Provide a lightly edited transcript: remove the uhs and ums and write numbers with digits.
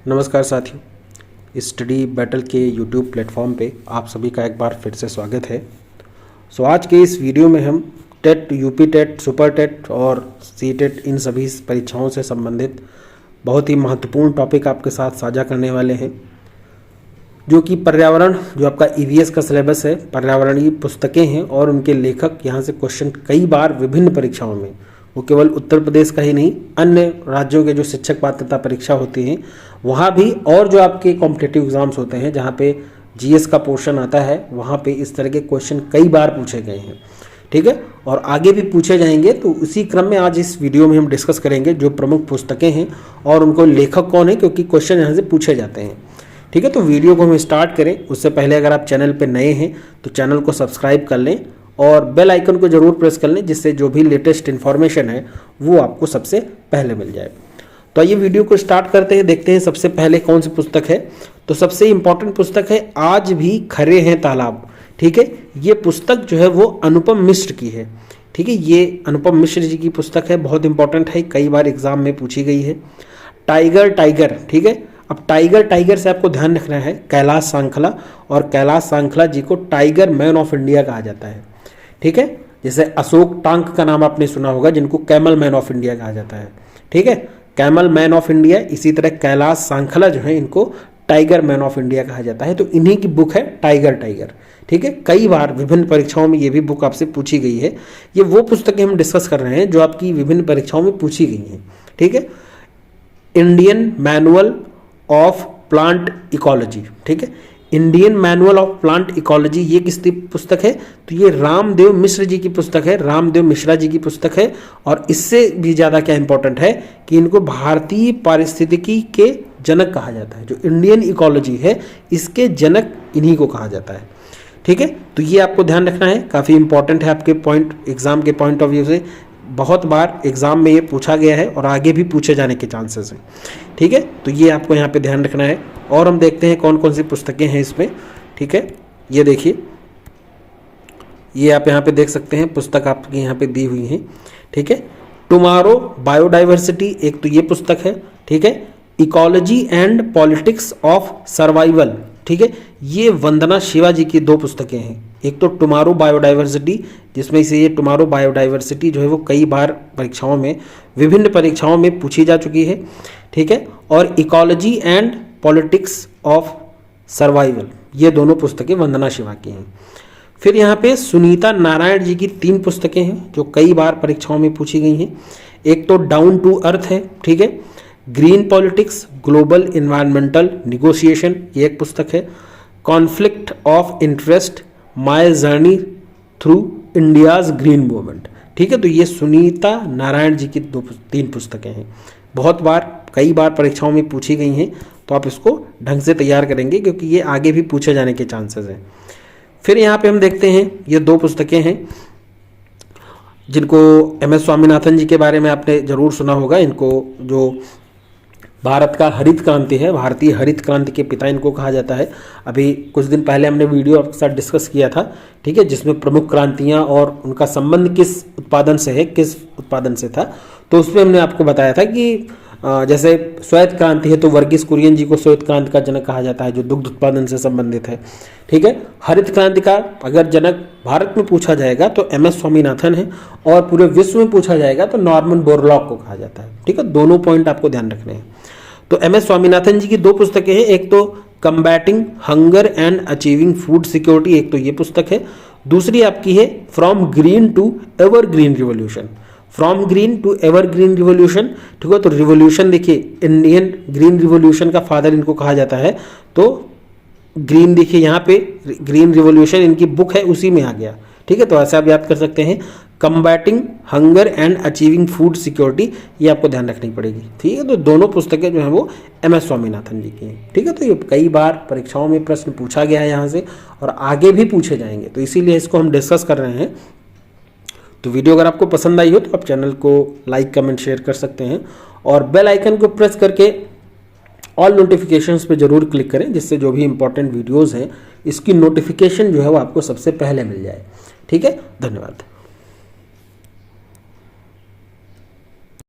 नमस्कार साथियों, study battle के यूट्यूब प्लेटफॉर्म पे आप सभी का एक बार फिर से स्वागत है। आज के इस वीडियो में हम TET, UP TET, super TET और सी टेट इन सभी परीक्षाओं से संबंधित बहुत ही महत्वपूर्ण टॉपिक आपके साथ साझा करने वाले हैं, जो कि पर्यावरण, जो आपका ईवीएस का सिलेबस है, पर्यावरणीय पुस्तकें हैं और उनके लेखक। यहाँ से क्वेश्चन कई बार विभिन्न परीक्षाओं में, वो केवल उत्तर प्रदेश का ही नहीं, अन्य राज्यों के जो शिक्षक पात्रता परीक्षा होती हैं वहाँ भी, और जो आपके कॉम्पिटिटिव एग्जाम्स होते हैं जहाँ पे जीएस का पोर्शन आता है, वहाँ पे इस तरह के क्वेश्चन कई बार पूछे गए हैं। ठीक है, और आगे भी पूछे जाएंगे। तो उसी क्रम में आज इस वीडियो में हम डिस्कस करेंगे जो प्रमुख पुस्तकें हैं और उनको लेखक कौन है, क्योंकि क्वेश्चन यहाँ से पूछे जाते हैं। ठीक है, तो वीडियो को हम स्टार्ट करें उससे पहले अगर आप चैनल पर नए हैं तो चैनल को सब्सक्राइब कर लें और बेल आइकन को जरूर प्रेस कर लें, जिससे जो भी लेटेस्ट इन्फॉर्मेशन है वो आपको सबसे पहले मिल जाए। तो आइए वीडियो को स्टार्ट करते हैं, देखते हैं सबसे पहले कौन सी पुस्तक है। तो सबसे इंपॉर्टेंट पुस्तक है आज भी खरे हैं तालाब। ठीक है, ये पुस्तक जो है वो अनुपम मिश्र की है। ठीक है, ये अनुपम मिश्र जी की पुस्तक है, बहुत इंपॉर्टेंट है, कई बार एग्जाम में पूछी गई है। टाइगर टाइगर, ठीक है, अब टाइगर टाइगर से आपको ध्यान रखना है कैलाश सांखला, और कैलाश सांखला जी को टाइगर मैन ऑफ इंडिया कहा जाता है। ठीक है, जैसे अशोक टांक का नाम आपने सुना होगा, जिनको कैमल मैन ऑफ इंडिया कहा जाता है। ठीक है, कैमल मैन ऑफ इंडिया, इसी तरह कैलाश सांखला जो है इनको टाइगर मैन ऑफ इंडिया कहा जाता है। तो इन्हीं की बुक है टाइगर टाइगर। ठीक है, कई बार विभिन्न परीक्षाओं में ये भी बुक आपसे पूछी गई है। ये वो पुस्तकें हम डिस्कस कर रहे हैं जो आपकी विभिन्न परीक्षाओं में पूछी गई हैं। ठीक है, Indian manual of plant ecology, ठीक है, Indian manual of plant ecology, ये किसकी पुस्तक है? तो ये रामदेव मिश्र जी की पुस्तक है, रामदेव मिश्रा जी की पुस्तक है। और इससे भी ज़्यादा क्या इंपॉर्टेंट है कि इनको भारतीय पारिस्थितिकी के जनक कहा जाता है। जो इंडियन इकोलॉजी है इसके जनक इन्हीं को कहा जाता है। ठीक है, तो ये आपको ध्यान रखना है, काफ़ी इंपॉर्टेंट है आपके पॉइंट, एग्जाम के पॉइंट ऑफ व्यू से। बहुत बार एग्जाम में ये पूछा गया है और आगे भी पूछे जाने के चांसेस हैं। ठीक है, तो ये आपको यहाँ पे ध्यान रखना है। और हम देखते हैं कौन कौन सी पुस्तकें हैं इसमें। ठीक है, ये देखिए, ये आप यहाँ पे देख सकते हैं, पुस्तक आपकी यहाँ पे दी हुई है। ठीक है, टुमारो बायोडाइवर्सिटी, एक तो ये पुस्तक है। ठीक है, ecology and politics of survival, ठीक है, ये वंदना शिवा जी की दो पुस्तकें हैं। एक तो टुमारो बायोडाइवर्सिटी, जिसमें से ये टुमारो बायोडाइवर्सिटी जो है वो कई बार परीक्षाओं में, विभिन्न परीक्षाओं में पूछी जा चुकी है। ठीक है, और ecology and politics of survival, ये दोनों पुस्तकें वंदना शिवा की हैं। फिर यहाँ पे सुनीता नारायण जी की 3 पुस्तकें हैं जो कई बार परीक्षाओं में पूछी गई हैं। एक तो डाउन टू अर्थ है, ठीक है, green politics, global environmental negotiation, ये एक पुस्तक है। Conflict of interest, my journey through India's green movement. ठीक है, तो ये सुनीता नारायण जी की 3 पुस्तकें हैं, बहुत बार, कई बार परीक्षाओं में पूछी गई हैं। तो आप इसको ढंग से तैयार करेंगे क्योंकि ये आगे भी पूछे जाने के चांसेस हैं। फिर यहाँ पे हम देखते हैं ये 2 पुस्तकें हैं जिनको MS स्वामीनाथन जी के बारे में आपने जरूर सुना होगा। इनको जो भारत का हरित क्रांति है, भारतीय हरित क्रांति के पिता इनको कहा जाता है। अभी कुछ दिन पहले हमने वीडियो आपके साथ डिस्कस किया था, ठीक है, जिसमें प्रमुख क्रांतियां और उनका संबंध किस उत्पादन से है, किस उत्पादन से था। तो उसमें हमने आपको बताया था कि जैसे श्वेत क्रांति है तो वर्गीस कुरियन जी को श्वेत क्रांति का जनक कहा जाता है, जो दुग्ध उत्पादन से संबंधित है। ठीक है, हरित क्रांति का अगर जनक भारत में पूछा जाएगा तो MS स्वामीनाथन है, और पूरे विश्व में पूछा जाएगा तो नॉर्मन बोरलॉग को कहा जाता है। ठीक है, दोनों पॉइंट आपको ध्यान रखने हैं। तो MS स्वामीनाथन जी की 2 पुस्तकें हैं, एक तो combating hunger and achieving food security, एक तो ये पुस्तक है। दूसरी आपकी है from green to evergreen revolution, from green to evergreen revolution. ठीक है, तो रिवोल्यूशन देखिए, इंडियन ग्रीन रिवोल्यूशन का फादर इनको कहा जाता है। तो ग्रीन देखिए यहाँ पे, ग्रीन रिवोल्यूशन इनकी बुक है, उसी में आ गया। ठीक है, तो ऐसे आप याद कर सकते हैं, combating hunger and achieving food security, ये आपको ध्यान रखनी पड़ेगी। ठीक है, तो दोनों पुस्तकें जो हैं वो MS स्वामीनाथन जी की हैं। ठीक है, तो ये कई बार परीक्षाओं में प्रश्न पूछा गया है यहाँ से, और आगे भी पूछे जाएंगे, तो इसीलिए इसको हम डिस्कस कर रहे हैं। तो वीडियो अगर आपको पसंद आई हो तो आप चैनल को लाइक, कमेंट, शेयर कर सकते हैं, और बेल आइकन को प्रेस करके ऑल नोटिफिकेशंस पे जरूर क्लिक करें, जिससे जो भी इंपॉर्टेंट वीडियोस हैं इसकी नोटिफिकेशन जो है वो आपको सबसे पहले मिल जाए। ठीक है, धन्यवाद।